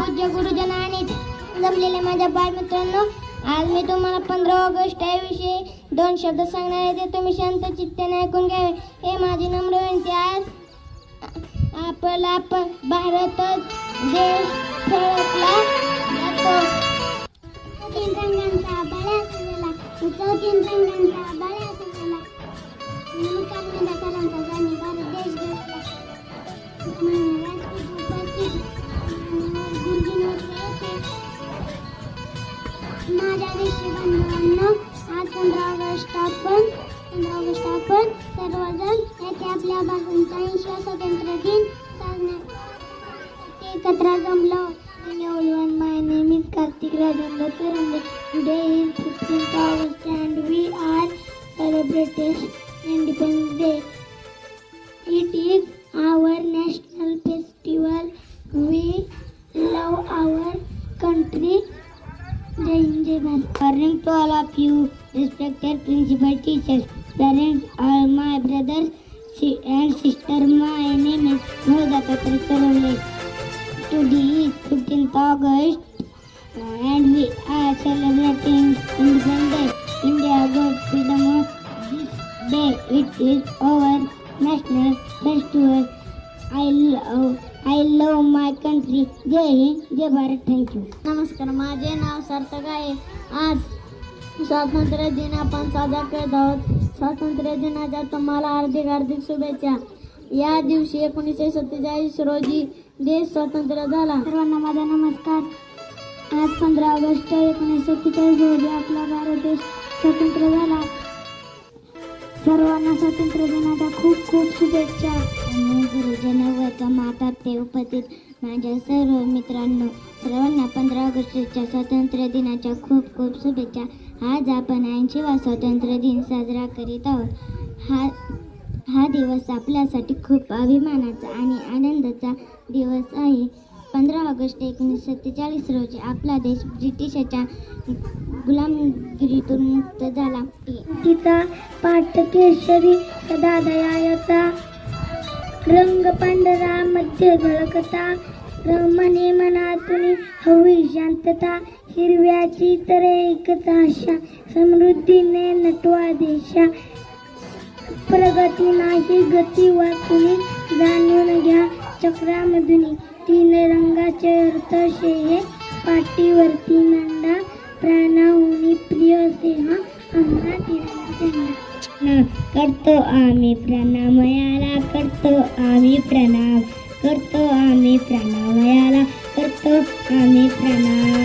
पूज्य गुरुजन आणि जमलेले माझ्या बालमित्रांनो, आज मी तुम्हाला 15 ऑगस्ट याविषयी 2 शब्द सांगणार आहे. ते तुम्ही शांत चित्ताने ऐकून घ्यावे हे माझी नम्र विनंती. आज आपला भारत देश फळकला जातो. तीन रंगांचा बळ्या सजला, चौतीन रंगांचा बळ्या सजला. निकालमध्ये सरांचा जाणी भारत देश घडला. माझ्या देशी बांधवांनो, आज 15 ऑगस्ट आपण सर्वजण येथे आपल्या 82 स्वातंत्र्य दिन साजरा एकत्र जमलो. My name is Kartik Rajendra Surande. Today is 15th August and we are celebrating Independence Day. It is our national festival. We love our country. Jai Hind, Jai Bharat. Morning to all of you, respected principal, teachers, parents, all my brothers and sisters. My name is Mohdata Surande. Today is 15th August and we are celebrating Independence Day. India got freedom of this day. It is our national festival. I love my country. जय हिंद, जय Bharat. Thank you. नमस्कार, माझे नाव सार्थक आहे. आज स्वातंत्र्य दिन आपण साजरा करत आहोत. स्वातंत्र्य दिनाच्या तुम्हाला हार्दिक शुभेच्छा. या दिवशी 1947 रोजी देश स्वतंत्र झाला. सर्वांना माझा नमस्कार. आज 15 ऑगस्ट 1947 रोजी आपला भारत देश स्वतंत्र झाला. सर्वांना स्वातंत्र्य दिनाच्या खूप शुभेच्छा. गुरुजन व माता ते उपस्थित माझ्या सर्व मित्रांनो, सर्वांना 15 ऑगस्टच्या स्वातंत्र्य दिनाच्या खूप शुभेच्छा. आज आपण 80वा स्वातंत्र्य दिन साजरा करीत आहोत. हा दिवस आपल्यासाठी खूप अभिमानाचा आणि आनंदाचा दिवस आहे. 15 ऑगस्ट 1947 रोजी आपला देश ब्रिटिशाच्या गुलामगिरीतून मुक्त झाला. तिचा पाठ केशरी सदा दयाचा, रंग पांढरा मध्ये झळकता, रमणे मनातून हवी शांतता, हिरव्याची तर एकच आशा, समृद्धीने नटवा देशा, प्रगती नाही गती वाचून जाणून घ्या चक्रामधून, 3 रंगाचे अर्थ हे पाठीवरती मांडा, प्राणाहून प्रिय सेहा आम्हा तिरंगा झेंडा. करतो आम्ही प्राणामयाला, करतो आम्ही प्रणाम, करतो आम्ही प्राणामयाला, करतो आम्ही प्रणाम.